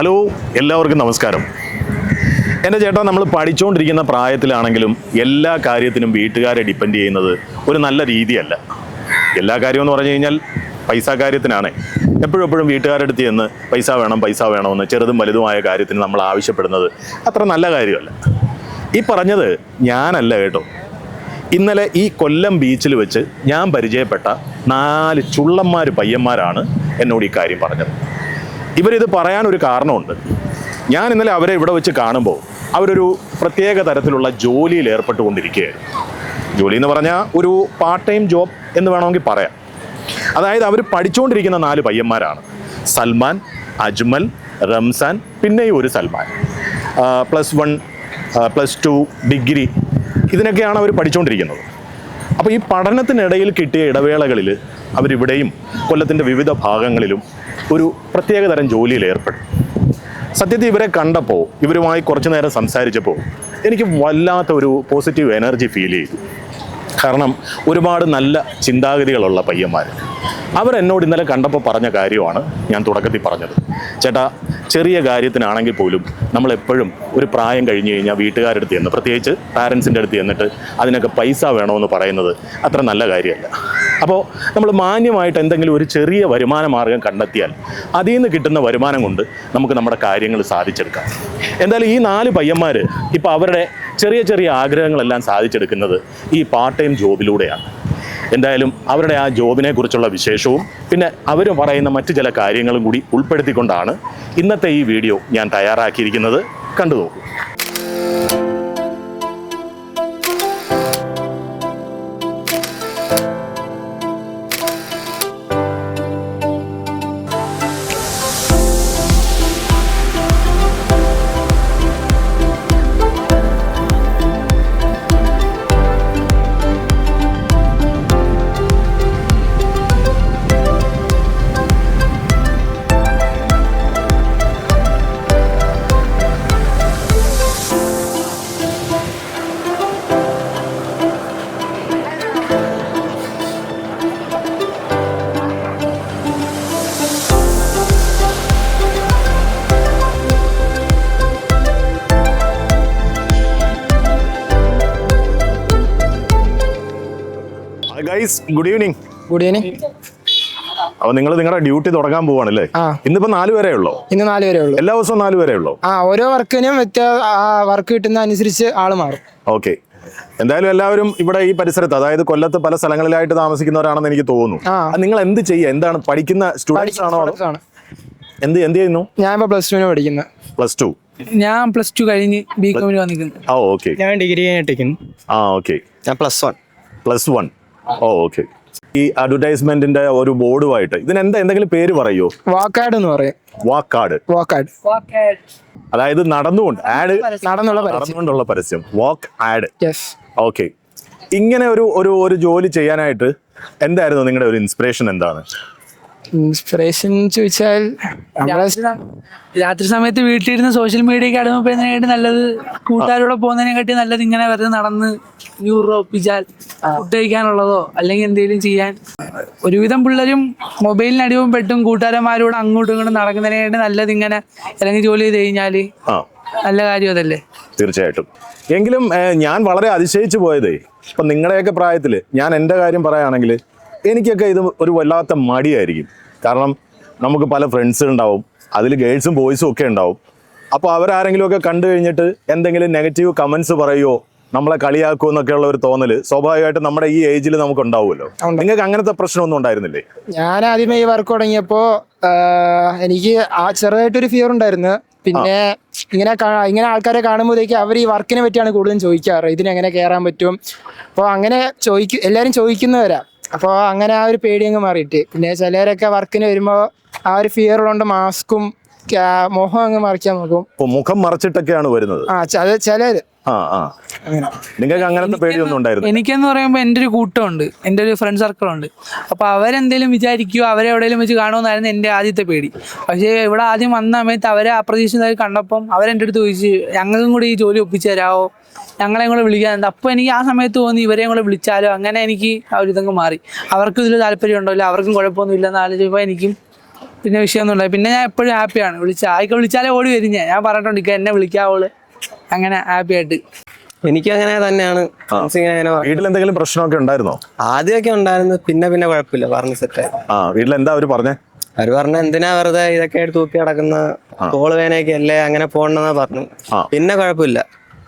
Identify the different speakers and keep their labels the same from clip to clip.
Speaker 1: Hello, എല്ലാവർക്കും നമസ്കാരം. എൻ്റെ ചേട്ടാ, നമ്മൾ പഠിച്ചുകൊണ്ടിരിക്കുന്ന പ്രായത്തിലാണെങ്കിലും എല്ലാ കാര്യത്തിനും വീട്ടുകാരെ ഡിപ്പെൻഡ് ചെയ്യുന്നത് ഒരു നല്ല രീതിയല്ല. എല്ലാ കാര്യമെന്ന് പറഞ്ഞു കഴിഞ്ഞാൽ പൈസ കാര്യത്തിനാണ് എപ്പോഴും വീട്ടുകാരുടെ അടുത്ത് ചെന്ന് പൈസ വേണമെന്ന് ചെറുതും വലുതുമായ കാര്യത്തിന് നമ്മൾ ആവശ്യപ്പെടുന്നത് അത്ര നല്ല കാര്യമല്ല. ഈ പറഞ്ഞത് ഞാനല്ല കേട്ടോ. ഇന്നലെ ഈ കൊല്ലം ബീച്ചിൽ വെച്ച് ഞാൻ പരിചയപ്പെട്ട 4 ചുള്ളന്മാർ പയ്യന്മാരാണ് എന്നോട് ഈ കാര്യം പറഞ്ഞത്. ഇവരിത് പറയാനൊരു കാരണമുണ്ട്. ഞാൻ ഇന്നലെ അവരെ ഇവിടെ വെച്ച് കാണുമ്പോൾ അവരൊരു പ്രത്യേക തരത്തിലുള്ള ജോലിയിൽ ഏർപ്പെട്ടുകൊണ്ടിരിക്കുകയായിരുന്നു. ജോലി എന്ന് പറഞ്ഞാൽ ഒരു പാർട്ട് ടൈം ജോബ് എന്ന് വേണമെങ്കിൽ പറയാം. അതായത് അവർ പഠിച്ചുകൊണ്ടിരിക്കുന്ന 4 പയ്യന്മാരാണ്. സൽമാൻ, അജ്മൽ, റംസാൻ, പിന്നെയും ഒരു സൽമാൻ. +1, +2, ഡിഗ്രി ഇതിനൊക്കെയാണ് അവർ പഠിച്ചുകൊണ്ടിരിക്കുന്നത്. അപ്പോൾ ഈ പഠനത്തിനിടയിൽ കിട്ടിയ ഇടവേളകളിൽ അവരിവിടെയും കൊല്ലത്തിൻ്റെ വിവിധ ഭാഗങ്ങളിലും ഒരു പ്രത്യേക തരം ജോലിയിൽ ഏർപ്പെടും. സത്യത്തിൽ ഇവരെ കണ്ടപ്പോൾ, ഇവരുമായി കുറച്ചു നേരം സംസാരിച്ചപ്പോൾ എനിക്ക് വല്ലാത്ത ഒരു പോസിറ്റീവ് എനർജി ഫീൽ ചെയ്തു. കാരണം ഒരുപാട് നല്ല ചിന്താഗതികളുള്ള പയ്യന്മാർ. അവരെന്നോട് ഇന്നലെ കണ്ടപ്പോൾ പറഞ്ഞ കാര്യമാണ് ഞാൻ തുടക്കത്തിൽ പറഞ്ഞത്. ചേട്ടാ, ചെറിയ കാര്യത്തിനാണെങ്കിൽ പോലും നമ്മളെപ്പോഴും ഒരു പ്രായം കഴിഞ്ഞ് കഴിഞ്ഞാൽ വീട്ടുകാരുടെ അടുത്ത് ചെന്ന്, പ്രത്യേകിച്ച് പാരൻസിൻ്റെ അടുത്ത് ചെന്നിട്ട് അതിനൊക്കെ പൈസ വേണമെന്ന് പറയുന്നത് അത്ര നല്ല കാര്യമല്ല. അപ്പോൾ നമ്മൾ മാന്യമായിട്ട് എന്തെങ്കിലും ഒരു ചെറിയ വരുമാന മാർഗം കണ്ടെത്തിയാൽ അതിൽ നിന്ന് കിട്ടുന്ന വരുമാനം കൊണ്ട് നമുക്ക് നമ്മുടെ കാര്യങ്ങൾ സാധിച്ചെടുക്കാം. എന്തായാലും ഈ 4 പയ്യന്മാർ ഇപ്പോൾ അവരുടെ ചെറിയ ആഗ്രഹങ്ങളെല്ലാം സാധിച്ചെടുക്കുന്നത് ഈ പാർട്ട് ടൈം ജോബിലൂടെയാണ്. എന്തായാലും അവരുടെ ആ ജോബിനെ കുറിച്ചുള്ള വിശേഷവും പിന്നെ അവർ പറയുന്ന മറ്റു ചില കാര്യങ്ങളും കൂടി ഉൾപ്പെടുത്തിക്കൊണ്ടാണ് ഇന്നത്തെ ഈ വീഡിയോ ഞാൻ തയ്യാറാക്കിയിരിക്കുന്നത്. കണ്ടു നോക്കൂ. Guys, good evening. അപ്പോൾ നിങ്ങൾ നിങ്ങളുടെ ഡ്യൂട്ടി തുടങ്ങാൻ പോവാണല്ലേ? ഇന്നിപ്പോ 4 പേരേ ഉള്ളൂ?
Speaker 2: ഇന്ന് 4 പേരേ ഉള്ളൂ.
Speaker 1: എല്ലാ ദിവസവും 4 പേരേ ഉള്ളൂ?
Speaker 2: ഓരോ വർക്കിനും വർക്ക് കിട്ടുന്ന അനുസരിച്ച് ആള് മാറും.
Speaker 1: ഓക്കെ. എന്തായാലും എല്ലാവരും ഇവിടെ ഈ പരിസരത്ത്, അതായത് കൊല്ലത്ത് പല സ്ഥലങ്ങളിലായിട്ട് താമസിക്കുന്നവരാണെന്ന് എനിക്ക് തോന്നുന്നു. നിങ്ങൾ എന്ത് ചെയ്യുക? എന്താണ് പഠിക്കുന്ന സ്റ്റുഡൻസ് ആണോ? എന്ത് ചെയ്യുന്നു?
Speaker 2: ഞാൻ ഇപ്പൊ +2 പഠിക്കുന്നത്.
Speaker 1: +2?
Speaker 3: ഞാൻ +2 കഴിഞ്ഞ് ബികോമിന് വന്നിരിക്കുന്നു.
Speaker 1: ഓക്കെ.
Speaker 2: ഞാൻ ഡിഗ്രി കഴിഞ്ഞിട്ടിരിക്കുന്നു.
Speaker 1: ഓക്കെ.
Speaker 4: ഞാൻ +1.
Speaker 1: ഓക്കെ. ഈ അഡ്വർടൈസ്മെന്റിന്റെ ഒരു ബോർഡുമായിട്ട് എന്തെങ്കിലും പേര് പറയോ?
Speaker 2: വാക്കാട് എന്ന് പറയും.
Speaker 1: വാക്കാട്. അതായത് നടന്നുകൊണ്ടുള്ള പരസ്യം. വാക്ക് ആഡ്. ഓക്കെ. ഇങ്ങനെ ഒരു ജോലി ചെയ്യാനായിട്ട് എന്തായിരുന്നു നിങ്ങളുടെ ഒരു ഇൻസ്പിറേഷൻ? എന്താണ്
Speaker 2: ഇൻസ്പിറേഷൻ ചോദിച്ചാൽ,
Speaker 3: രാത്രി സമയത്ത് വീട്ടിലിരുന്ന് സോഷ്യൽ മീഡിയക്ക് അടിമപ്പെടുന്നതിനായിട്ട് നല്ലത് കൂട്ടുകാരോടെ പോകുന്നതിനെക്കാട്ടി നല്ലത് ഇങ്ങനെ വെറുതെ നടന്ന് 100 രൂപ ഒപ്പിച്ചാൽ ഫുഡ് കഴിക്കാനുള്ളതോ അല്ലെങ്കിൽ എന്തെങ്കിലും ചെയ്യാൻ. ഒരുവിധം പിള്ളേരും മൊബൈലിന് അടിമപ്പെട്ടും കൂട്ടുകാരന്മാരോട് അങ്ങോട്ടും ഇങ്ങോട്ടും നടക്കുന്നതിനായിട്ട് നല്ലത് ഇങ്ങനെ ഇറങ്ങി ജോലി ചെയ്ത് കഴിഞ്ഞാൽ നല്ല കാര്യം അതല്ലേ?
Speaker 1: തീർച്ചയായിട്ടും. എങ്കിലും ഞാൻ വളരെ അതിശയിച്ചു പോയതേ, ഇപ്പം നിങ്ങളുടെയൊക്കെ പ്രായത്തിൽ, ഞാൻ എൻ്റെ കാര്യം പറയുകയാണെങ്കിൽ എനിക്കൊക്കെ ഇത് ഒരു വല്ലാത്ത മടിയായിരിക്കും. കാരണം നമുക്ക് പല ഫ്രണ്ട്സ് ഉണ്ടാവും, അതിൽ ഗേൾസും ബോയ്സും ഒക്കെ ഉണ്ടാവും. അപ്പോൾ അവരാരെങ്കിലുമൊക്കെ കണ്ടു കഴിഞ്ഞിട്ട് എന്തെങ്കിലും നെഗറ്റീവ് കമൻസ് പറയുമോ, നമ്മളെ കളിയാക്കുമോ എന്നൊക്കെയുള്ള ഒരു തോന്നൽ സ്വാഭാവികമായിട്ടും നമ്മുടെ ഈ ഏജിൽ നമുക്ക് ഉണ്ടാവുമല്ലോ. നിങ്ങൾക്ക് അങ്ങനത്തെ പ്രശ്നമൊന്നും ഉണ്ടായിരുന്നില്ലേ?
Speaker 2: ഞാൻ ആദ്യമേ ഈ വർക്ക് തുടങ്ങിയപ്പോൾ എനിക്ക് ചെറുതായിട്ടൊരു ഫിയർ ഉണ്ടായിരുന്നു. പിന്നെ ഇങ്ങനെ ആൾക്കാരെ കാണുമ്പോഴത്തേക്ക് അവർ ഈ വർക്കിനെ പറ്റിയാണ് കൂടുതലും ചോദിക്കാറ്. ഇതിനെങ്ങനെ കയറാൻ പറ്റും? അപ്പോൾ അങ്ങനെ എല്ലാവരും ചോദിക്കുന്നവരാ. അപ്പോൾ അങ്ങനെ ആ ഒരു പേടി അങ്ങ് മാറിയിട്ട്, പിന്നെ ചിലരൊക്കെ വർക്കിന് വരുമ്പോൾ ആ ഒരു ഫിയർ ഉള്ളതുകൊണ്ട് മാസ്കും മുഖം അങ്ങ് മറിക്കാൻ നോക്കും.
Speaker 1: മുഖം മറച്ചിട്ടൊക്കെയാണ് വരുന്നത്.
Speaker 2: അത് ചിലര്.
Speaker 1: നിങ്ങൾക്ക് അങ്ങനത്തെ പേടിയൊന്നും ഉണ്ടായിരുന്നു?
Speaker 3: എനിക്കെന്ന് പറയുമ്പോൾ എൻ്റെ ഒരു കൂട്ടമുണ്ട്, എൻ്റെ ഒരു ഫ്രണ്ട് സർക്കിളുണ്ട്. അപ്പോൾ അവരെന്തെങ്കിലും വിചാരിക്കുമോ, അവരെവിടെയെങ്കിലും വെച്ച് കാണുമെന്നായിരുന്നു എൻ്റെ ആദ്യത്തെ പേടി. പക്ഷേ ഇവിടെ ആദ്യം വന്ന സമയത്ത് അവരെ അപ്രതീക്ഷിതമായി കണ്ടപ്പം അവരെൻ്റെ അടുത്ത് ചോദിച്ച്, ഞങ്ങൾക്കും കൂടി ഈ ജോലി ഒപ്പിച്ചു തരാമോ, ഞങ്ങളെയും കൂടെ വിളിക്കാനുണ്ട്. അപ്പോൾ എനിക്ക് ആ സമയത്ത് തോന്നി ഇവരെയും കൂടെ വിളിച്ചാലോ. അങ്ങനെ എനിക്ക് ആ ഒരു ഇതങ്ങ് മാറി. അവർക്കും ഇതിൽ താല്പര്യം ഉണ്ടല്ലോ, അവർക്കും കുഴപ്പമൊന്നും ഇല്ലെന്ന് ആലോചിച്ചപ്പോൾ എനിക്കും പിന്നെ വിഷയമൊന്നും ഉണ്ടായി. പിന്നെ ഞാൻ എപ്പോഴും ഹാപ്പിയാണ്. വിളിച്ചാലേ ഓടി വരും. ഞാൻ പറഞ്ഞിട്ടുണ്ട് എന്നെ വിളിക്കാവോള്, അങ്ങനെ ഹാപ്പി ആയിട്ട്.
Speaker 5: എനിക്ക് അങ്ങനെ തന്നെയാണ്.
Speaker 1: വീട്ടിൽ എന്തെങ്കിലും പ്രശ്നമൊക്കെ ഉണ്ടായിരുന്നോ?
Speaker 5: ആദ്യമൊക്കെ ഉണ്ടായിരുന്നു, പിന്നെ കുഴപ്പമില്ല, പറഞ്ഞ് സെറ്റായി.
Speaker 1: വീട്ടിൽ എന്താ അവര് പറഞ്ഞേ?
Speaker 5: അവര് പറഞ്ഞ എന്തിനാ വെറുതെ ഇതൊക്കെ തൂക്കി കിടക്കുന്ന തോള് വേനയൊക്കെ അല്ലേ, അങ്ങനെ പോണെന്നാ പറഞ്ഞു. പിന്നെ കുഴപ്പമില്ല,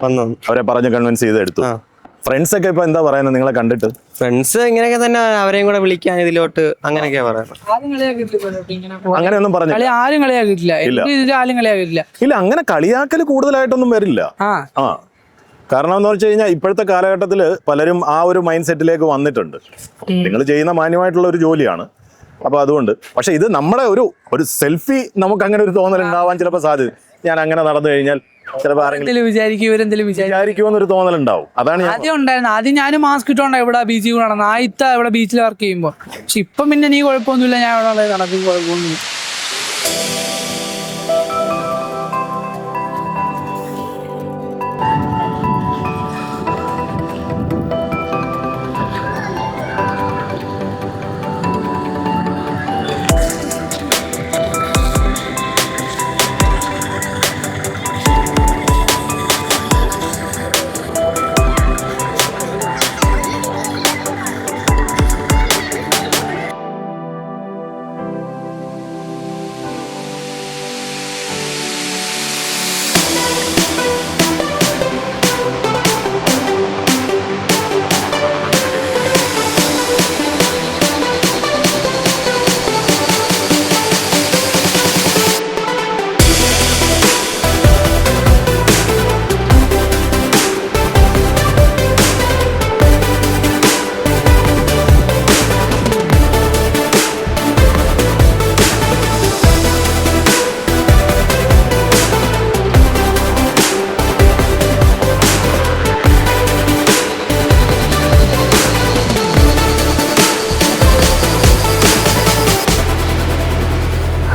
Speaker 5: വന്നു.
Speaker 1: അവരെ പറഞ്ഞ് കൺവിൻസ് ചെയ്ത് എടുത്തു. ഫ്രണ്ട്സ് ഒക്കെ ഇപ്പൊ എന്താ പറയുന്നത് നിങ്ങളെ കണ്ടിട്ട്?
Speaker 5: ഫ്രണ്ട്സ് ഇങ്ങനെയൊക്കെ തന്നെ, അവരെയും കൂടെ വിളിക്കാൻ ഇതിലോട്ട് അങ്ങനെയൊക്കെയാ പറയുന്നത്.
Speaker 1: അങ്ങനെയൊന്നും പറഞ്ഞു
Speaker 3: ആരും കളിയാക്കിയിട്ടില്ല. ആരും കളിയാക്കിയിട്ടില്ല.
Speaker 1: ഇല്ല, അങ്ങനെ കളിയാക്കൽ കൂടുതലായിട്ടൊന്നും വരില്ല. കാരണം എന്ന് വെച്ച് കഴിഞ്ഞാൽ ഇപ്പോഴത്തെ കാലഘട്ടത്തിൽ പലരും ആ ഒരു മൈൻഡ് സെറ്റിലേക്ക് വന്നിട്ടുണ്ട്. നിങ്ങൾ ചെയ്യുന്ന മാന്യമായിട്ടുള്ള ഒരു ജോലിയാണ്, അപ്പൊ അതുകൊണ്ട്. പക്ഷെ ഇത് നമ്മുടെ ഒരു സെൽഫി നമുക്ക് അങ്ങനെ ഒരു തോന്നൽ ഉണ്ടാവാൻ ചിലപ്പോൾ സാധ്യത. ഞാൻ അങ്ങനെ നടന്നു കഴിഞ്ഞാൽ ചിലപ്പോൾ ആരെങ്കിലും വിചാരിക്കുമെന്നൊരു തോന്നലുണ്ടാവും. അതാണ്
Speaker 3: ആദ്യം ഉണ്ടായിരുന്നു. ആദ്യം ഞാൻ മാസ്ക് ഇട്ടോണ്ടാ ഇവിടെ ബീച്ചിൽ നടന്നു. ഇവിടെ ബീച്ചിൽ വർക്ക് ചെയ്യുമ്പോൾ. പക്ഷെ ഇപ്പം പിന്നെ നീ കുഴപ്പമൊന്നുമില്ല, ഞാൻ ഇവിടെ നടക്കും, കുഴപ്പമൊന്നുമില്ല.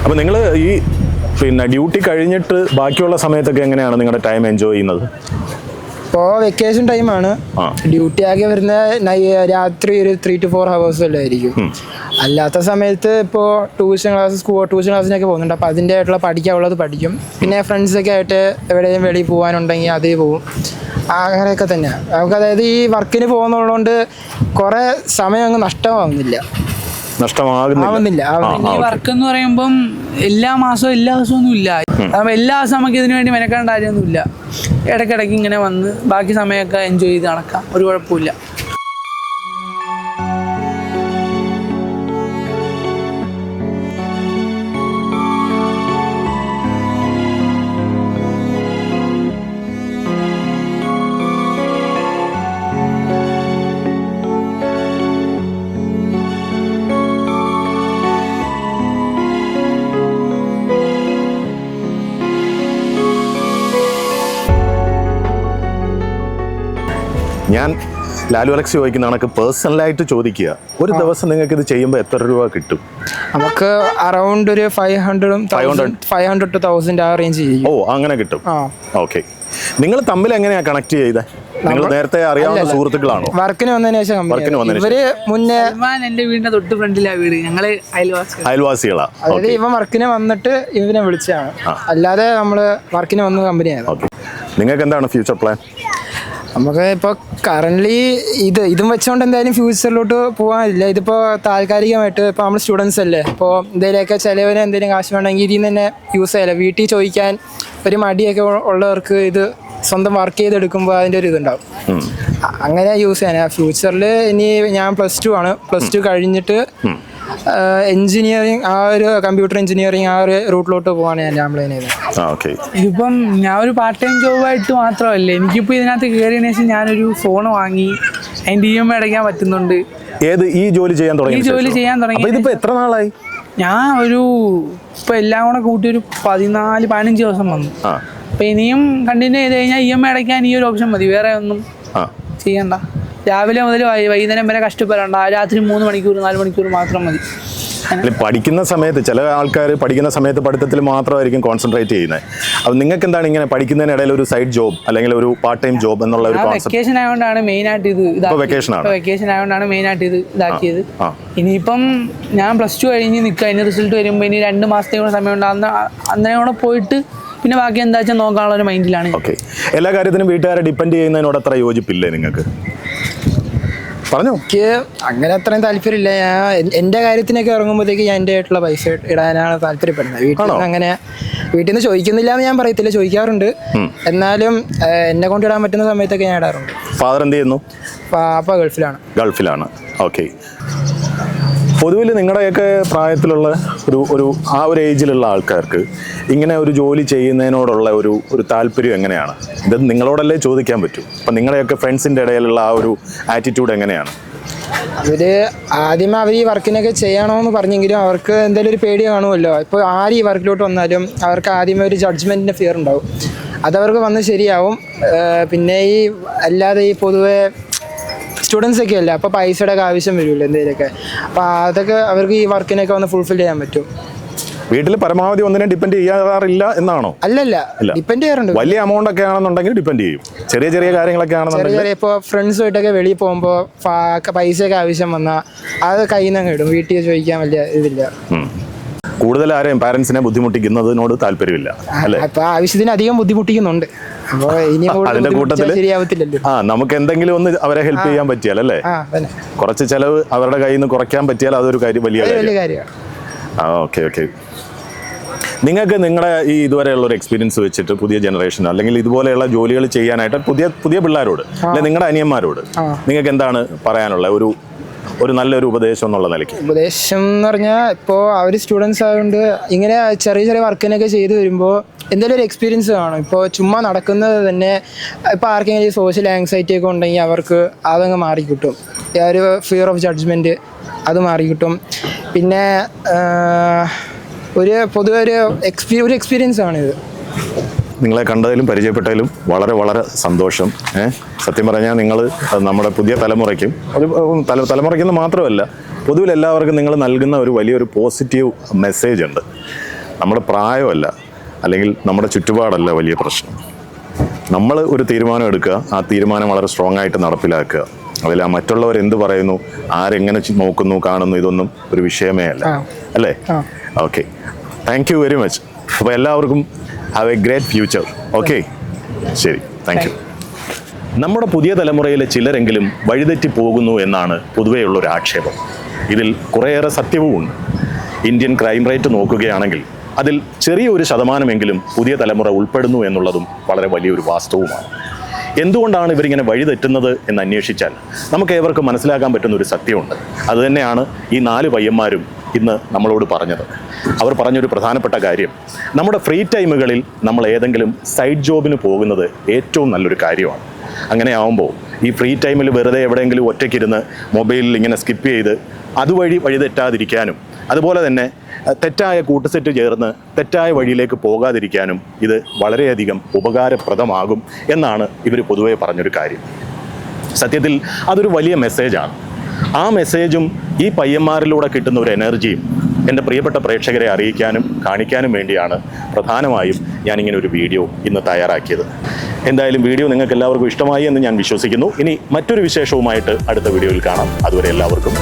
Speaker 1: അപ്പൊ നിങ്ങൾ ഈ ഡ്യൂട്ടി കഴിഞ്ഞിട്ട് ബാക്കിയുള്ള സമയത്തൊക്കെ എങ്ങനെയാണ് നിങ്ങളുടെ ടൈം എൻജോയ് ചെയ്യുന്നത്?
Speaker 2: ഇപ്പോൾ വെക്കേഷൻ ടൈമാണ്. ഡ്യൂട്ടി ആകെ വരുന്ന രാത്രി ഒരു 3 to 4 hours വല്ലതും ആയിരിക്കും. അല്ലാത്ത സമയത്ത് ഇപ്പോൾ ട്യൂഷൻ ക്ലാസ്സിനൊക്കെ പോകുന്നുണ്ട്. അപ്പോൾ അതിൻ്റെ ആയിട്ടുള്ള പഠിക്കാനുള്ളത് പഠിക്കും. പിന്നെ ഫ്രണ്ട്സൊക്കെ ആയിട്ട് എവിടെയും വെളിയിൽ പോകാനുണ്ടെങ്കിൽ അതേ പോവും. അങ്ങനെയൊക്കെ തന്നെയാണ് നമുക്ക്. അതായത് ഈ വർക്കിന് പോകുന്നതുകൊണ്ട് കുറേ സമയം അങ്ങ് നഷ്ടമാവുന്നില്ല.
Speaker 3: ഈ വർക്ക് എന്ന് പറയുമ്പം എല്ലാ ദിവസവും ഒന്നും ഇല്ല. എല്ലാ ദിവസവും നമുക്ക് ഇതിനു വേണ്ടി മെനക്കേണ്ട കാര്യമൊന്നുമില്ല. ഇടയ്ക്കിടയ്ക്ക് ഇങ്ങനെ വന്ന് ബാക്കി സമയമൊക്കെ എൻജോയ് ചെയ്ത് നടക്കാം, ഒരു കുഴപ്പമില്ല.
Speaker 1: ഞാൻ ലാലു അലക്സ് ചോദിക്കുന്ന കണക്ക് പേഴ്സണലായിട്ട് ചോദിക്കുക, ഒരു ദിവസം നിങ്ങൾക്ക് ഇത് ചെയ്യുമ്പോൾ എത്ര രൂപ കിട്ടും?
Speaker 2: നമുക്ക് അറൗണ്ട് ഒരു 500 to 1000 ആ റേഞ്ച് ചെയ്യും.
Speaker 1: അങ്ങനെ കിട്ടും. ഓക്കെ. നിങ്ങൾ തമ്മിൽ എങ്ങനെയാ കണക്ട് ചെയ്തത്? നിങ്ങൾ നേരത്തെ അറിയാവുന്ന സുഹൃത്തുക്കളാണോ?
Speaker 2: വർക്കിന് വന്നതിന് ശേഷം ഇവര് മുന്നേ
Speaker 3: എന്റെ വീടിന്റെ തൊട്ട് ഫ്രണ്ടിലാ വീട്. ഞങ്ങള്
Speaker 1: അയൽവാസികളാ.
Speaker 2: അതായത് ഇവൻ വർക്കിന് വന്നിട്ട് ഇവനെ വിളിച്ചാണ്, അല്ലാതെ നമ്മള് വർക്കിന് വന്ന കമ്പനിയായിരുന്നു.
Speaker 1: നിങ്ങൾക്ക് എന്താണ് ഫ്യൂച്ചർ പ്ലാൻ?
Speaker 2: നമുക്ക് ഇപ്പോൾ കറൻ്റ്ലി ഇതും വെച്ചുകൊണ്ട് എന്തായാലും ഫ്യൂച്ചറിലോട്ട് പോകാനില്ല. ഇതിപ്പോൾ താൽക്കാലികമായിട്ട് ഇപ്പോൾ നമ്മൾ സ്റ്റുഡൻസ് അല്ലേ, ഇപ്പോൾ എന്തെങ്കിലുമൊക്കെ ചിലവിന് എന്തെങ്കിലും കാശ് വേണമെങ്കിൽ ഇതിൽ നിന്ന് തന്നെ യൂസ് ചെയ്യാമല്ലോ. വീട്ടിൽ ചോദിക്കാൻ ഒരു മടിയൊക്കെ ഉള്ളവർക്ക് ഇത് സ്വന്തം വർക്ക് ചെയ്തെടുക്കുമ്പോൾ അതിൻ്റെ ഒരു ഇതുണ്ടാവും. അങ്ങനെ യൂസ് ചെയ്യാൻ ഫ്യൂച്ചറിൽ ഇനി ഞാൻ +2 ആണ്. +2 കഴിഞ്ഞിട്ട് എഞ്ചിനീയറിങ്, ആ ഒരു കമ്പ്യൂട്ടർ എഞ്ചിനീയറിങ് ആ ഒരു റൂട്ടിലോട്ട് പോകാണ് ഞാൻ പ്ലാൻ ചെയ്തത്.
Speaker 3: ഇതിപ്പം ഞാൻ ഒരു പാർട്ട് ടൈം ജോബായിട്ട് മാത്രമല്ല, എനിക്കിപ്പോൾ ഇതിനകത്ത് കയറിയതിനു ശേഷം ഞാനൊരു ഫോൺ വാങ്ങി, അതിൻ്റെ EMI അടയ്ക്കാൻ പറ്റുന്നുണ്ട്.
Speaker 1: ഈ ജോലി ചെയ്യാൻ തുടങ്ങി ഇതിപ്പോ എത്ര നാളായി?
Speaker 3: ഞാൻ ഇപ്പൊ എല്ലാം കൂടെ കൂട്ടി ഒരു 14-15 ദിവസം വന്നു. അപ്പൊ ഇനിയും കണ്ടിന്യൂ ചെയ്ത് കഴിഞ്ഞാൽ EMI അടയ്ക്കാൻ ഈ ഒരു ഓപ്ഷൻ മതി, വേറെ ഒന്നും ചെയ്യണ്ട. രാവിലെ മുതൽ വൈകുന്നേരം വരെ കഷ്ടപ്പെടണ്ട. രാത്രി 3 മണിക്കൂർ 4 മണിക്കൂർ മാത്രം മതി.
Speaker 1: അല്ല, പഠിക്കുന്ന സമയത്ത് ചില ആൾക്കാർ പഠിക്കുന്ന സമയത്ത് പഠിത്തത്തിൽ മാത്രമായിരിക്കും കോൺസെൻട്രേറ്റ് ചെയ്യുന്നത്. അപ്പം നിങ്ങൾക്ക് എന്താണ് ഇങ്ങനെ പഠിക്കുന്നതിനിടയിൽ ഒരു സൈഡ് ജോബ് അല്ലെങ്കിൽ ഒരു പാർട്ട് ടൈം ജോബ് എന്നുള്ള ഒരു കോൺസെപ്റ്റ്?
Speaker 3: വെക്കേഷൻ ആയതുകൊണ്ടാണ് മെയിൻ ആയിട്ട്
Speaker 1: വെക്കേഷൻ
Speaker 3: ആയതുകൊണ്ടാണ് മെയിൻ ആയിട്ട് ഇത് ഇതാക്കിയത്. ഇനിയിപ്പം ഞാൻ +2 കഴിഞ്ഞ് നിൽക്കുക, അതിന് റിസൾട്ട് വരുമ്പോൾ ഇനി 2 മാസത്തേക്കുള്ള സമയമുണ്ട്. അന്നേരം പോയിട്ട് പിന്നെ ബാക്കി എന്താ വെച്ചാൽ നോക്കാനുള്ള ഒരു മൈൻഡിലാണ്.
Speaker 1: ഓക്കെ, എല്ലാ കാര്യത്തിനും വീട്ടുകാരെ ഡിപ്പെൻഡ് ചെയ്യുന്നതിനോട് അത്ര യോജിപ്പില്ലേ നിങ്ങൾക്ക്? പറഞ്ഞു.
Speaker 2: എനിക്ക് അങ്ങനെ അത്രയും താല്പര്യമില്ല. ഞാൻ എൻ്റെ കാര്യത്തിനൊക്കെ ഇറങ്ങുമ്പോഴത്തേക്ക് ഞാൻ എൻ്റെ ആയിട്ടുള്ള പൈസ ഇടാനാണ് താല്പര്യപ്പെടുന്നത്. വീട്ടിൽ നിന്ന് ചോദിക്കുന്നില്ല എന്ന് ഞാൻ പറയത്തില്ല, ചോദിക്കാറുണ്ട്. എന്നാലും എന്നെ കൊണ്ടിടാൻ പറ്റുന്ന സമയത്തൊക്കെ ഞാൻ ഇടാറുണ്ട്.
Speaker 1: ഫാദർ എന്ത് ചെയ്യുന്നു?
Speaker 2: പാപ്പ ഗൾഫിലാണ്. ഓക്കെ.
Speaker 1: പൊതുവിൽ നിങ്ങളുടെയൊക്കെ പ്രായത്തിലുള്ള ആ ഒരു ഏജിലുള്ള ആൾക്കാർക്ക് ഇങ്ങനെ ഒരു ജോലി ചെയ്യുന്നതിനോടുള്ള ഒരു താല്പര്യം എങ്ങനെയാണ്? ഇത് നിങ്ങളോടല്ലേ ചോദിക്കാൻ പറ്റൂ. അപ്പം നിങ്ങളുടെയൊക്കെ ഫ്രണ്ട്സിൻ്റെ ഇടയിലുള്ള ആ ഒരു ആറ്റിറ്റ്യൂഡ് എങ്ങനെയാണ്?
Speaker 2: ആദ്യമേ അവർ ഈ വർക്കിനൊക്കെ ചെയ്യണമെന്ന് പറഞ്ഞെങ്കിലും അവർക്ക് എന്തെങ്കിലും ഒരു പേടി കാണുമല്ലോ. ഇപ്പോൾ ആര് ഈ വർക്കിലോട്ട് വന്നാലും അവർക്ക് ആദ്യമേ ഒരു ജഡ്ജ്മെൻറ്റിൻ്റെ ഫിയർ ഉണ്ടാവും. അതവർക്ക് വന്ന് ശരിയാവും. പിന്നെ അല്ലാതെ ഈ പൊതുവെ സ്റ്റുഡൻസ് ഒക്കെ അല്ലേ, അപ്പോൾ പൈസയുടെ ഒക്കെ ആവശ്യം വരുമല്ലോ എന്തെങ്കിലുമൊക്കെ. അപ്പോൾ അതൊക്കെ അവർക്ക് ഈ വർക്കിനൊക്കെ വന്ന് ഫുൾഫിൽ ചെയ്യാൻ പറ്റും.
Speaker 1: വീട്ടിൽ പരമാവധി ഒന്നിനെ ഡിപ്പെൻഡ് ചെയ്യാറില്ല എന്നാണോ?
Speaker 2: അല്ലല്ല, ഡിപ്പെൻഡ് ചെയ്യാറുണ്ട്.
Speaker 1: വലിയ എമൗണ്ട് ഒക്കെ ആണെന്നുണ്ടെങ്കിൽ ഡിപ്പെൻഡ് ചെയ്യും. ചെറിയ ചെറിയ കാര്യങ്ങളൊക്കെ ആണെന്നുണ്ടെങ്കിൽ
Speaker 2: ഇപ്പോൾ ഫ്രണ്ട്സുമായിട്ടൊക്കെ വെളിയിൽ പോകുമ്പോൾ പൈസയൊക്കെ ആവശ്യം വന്നാൽ അത് കയ്യിൽ നിന്ന് ഇടും. വീട്ടിൽ ചോദിക്കാൻ വലിയ ഇതില്ല.
Speaker 1: കൂടുതൽ ആരെയും പാരന്റ്സിനെ ബുദ്ധിമുട്ടിക്കുന്നതിനോട് താല്പര്യമില്ല അല്ലേ?
Speaker 2: അപ്പൊ ആവശ്യത്തിന് അധികം ബുദ്ധിമുട്ടിക്കുന്നുണ്ട്. അപ്പോൾ ഇനി
Speaker 1: അതിന്റെ കൂട്ടത്തിൽ
Speaker 2: ശരിയാവത്തില്ലല്ലോ.
Speaker 1: നമുക്ക് എന്തെങ്കിലും ഒന്ന് അവരെ ഹെൽപ്പ് ചെയ്യാൻ പറ്റിയാൽ അല്ലേ, കുറച്ച് ചെലവ് അവരുടെ കയ്യിൽ നിന്ന് കുറയ്ക്കാൻ പറ്റിയാൽ അതൊരു വലിയ കാര്യമാണ്. ഓക്കെ. നിങ്ങൾക്ക് നിങ്ങളുടെ ഈ ഇതുവരെയുള്ള ഒരു എക്സ്പീരിയൻസ് വെച്ചിട്ട് പുതിയ ജനറേഷൻ അല്ലെങ്കിൽ ഇതുപോലെയുള്ള ജോലികൾ ചെയ്യാനായിട്ട് പുതിയ പിള്ളേരോട് അല്ലെ നിങ്ങളുടെ അനിയന്മാരോട് നിങ്ങൾക്ക് എന്താണ് പറയാനുള്ള ഒരു നല്ലൊരു ഉപദേശം എന്നുള്ള നിലയ്ക്ക്?
Speaker 2: ഉപദേശം എന്ന് പറഞ്ഞാൽ ഇപ്പോൾ അവർ സ്റ്റുഡൻസ് ആയതുകൊണ്ട് ഇങ്ങനെ ചെറിയ വർക്കിനൊക്കെ ചെയ്ത് വരുമ്പോൾ എന്തെങ്കിലും ഒരു എക്സ്പീരിയൻസ് കാണും. ഇപ്പോൾ ചുമ്മാ നടക്കുന്നത് തന്നെ ഇപ്പോൾ ആർക്കെങ്കിലും സോഷ്യൽ ആങ്സൈറ്റി ഒക്കെ ഉണ്ടെങ്കിൽ അവർക്ക് അതങ്ങ് മാറിക്കിട്ടും. ഒരു ഫിയർ ഓഫ് ജഡ്ജ്മെൻറ്റ് അത് മാറിക്കിട്ടും. പിന്നെ പൊതുവെ ഒരു എക്സ്പീരിയൻസ് ആണിത്.
Speaker 1: നിങ്ങളെ കണ്ടതിലും പരിചയപ്പെട്ടതിലും വളരെ വളരെ സന്തോഷം. സത്യം പറഞ്ഞാൽ നിങ്ങൾ നമ്മുടെ പുതിയ തലമുറയ്ക്കും തലമുറയ്ക്കെന്ന് മാത്രമല്ല പൊതുവിൽ എല്ലാവർക്കും നിങ്ങൾ നൽകുന്ന ഒരു വലിയൊരു പോസിറ്റീവ് മെസ്സേജ് ഉണ്ട്. നമ്മുടെ പ്രായമല്ല അല്ലെങ്കിൽ നമ്മുടെ ചുറ്റുപാടല്ല വലിയ പ്രശ്നം. നമ്മൾ ഒരു തീരുമാനം എടുക്കുക, ആ തീരുമാനം വളരെ സ്ട്രോങ് ആയിട്ട് നടപ്പിലാക്കുക. അതിൽ ആ മറ്റുള്ളവർ എന്ത് പറയുന്നു, ആരെങ്ങനെ നോക്കുന്നു കാണുന്നു, ഇതൊന്നും ഒരു വിഷയമേ അല്ല അല്ലേ? Okay, thank you very much. അപ്പോൾ എല്ലാവർക്കും have A great future. Okay, ശരി, താങ്ക് യു. നമ്മുടെ പുതിയ തലമുറയിലെ ചിലരെങ്കിലും വഴിതെറ്റി പോകുന്നു എന്നാണ് പൊതുവെയുള്ളൊരു ആക്ഷേപം. ഇതിൽ കുറേയേറെ സത്യവുമുണ്ട്. ഇന്ത്യൻ ക്രൈം റേറ്റ് നോക്കുകയാണെങ്കിൽ അതിൽ ചെറിയൊരു ശതമാനമെങ്കിലും പുതിയ തലമുറ ഉൾപ്പെടുന്നു എന്നുള്ളതും വളരെ വലിയൊരു വാസ്തവമാണ്. എന്തുകൊണ്ടാണ് ഇവരിങ്ങനെ വഴിതെറ്റുന്നത് എന്ന് അന്വേഷിച്ചാൽ നമുക്ക് ഏവർക്കും മനസ്സിലാക്കാൻ പറ്റുന്ന ഒരു സത്യമുണ്ട്. അതുതന്നെയാണ് ഈ 4 പയ്യന്മാരും ഇന്ന് നമ്മളോട് പറഞ്ഞത്. അവർ പറഞ്ഞൊരു പ്രധാനപ്പെട്ട കാര്യം, നമ്മുടെ ഫ്രീ ടൈമുകളിൽ നമ്മൾ ഏതെങ്കിലും സൈഡ് ജോബിന് പോകുന്നത് ഏറ്റവും നല്ലൊരു കാര്യമാണ്. അങ്ങനെ ആവുമ്പോൾ ഈ ഫ്രീ ടൈമിൽ വെറുതെ എവിടെയെങ്കിലും ഒറ്റയ്ക്കിരുന്ന് മൊബൈലിൽ ഇങ്ങനെ സ്കിപ്പ് ചെയ്ത് അതുവഴി വഴിതെറ്റാതിരിക്കാനും അതുപോലെ തന്നെ തെറ്റായ കൂട്ടുസെറ്റ് ചേർന്ന് തെറ്റായ വഴിയിലേക്ക് പോകാതിരിക്കാനും ഇത് വളരെയധികം ഉപകാരപ്രദമാകും എന്നാണ് ഇവർ പൊതുവെ പറഞ്ഞൊരു കാര്യം. സത്യത്തിൽ അതൊരു വലിയ മെസ്സേജാണ്. ആ മെസ്സേജും ഈ പയ്യന്മാരിലൂടെ കിട്ടുന്ന ഒരു എനർജിയും എൻ്റെ പ്രിയപ്പെട്ട പ്രേക്ഷകരെ അറിയിക്കാനും കാണിക്കാനും വേണ്ടിയാണ് പ്രധാനമായും ഞാനിങ്ങനെ ഒരു വീഡിയോ ഇന്ന് തയ്യാറാക്കിയത്. എന്തായാലും വീഡിയോ നിങ്ങൾക്ക് എല്ലാവർക്കും ഇഷ്ടമായി എന്ന് ഞാൻ വിശ്വസിക്കുന്നു. ഇനി മറ്റൊരു വിശേഷവുമായിട്ട് അടുത്ത വീഡിയോയിൽ കാണാം. അതുവരെ എല്ലാവർക്കും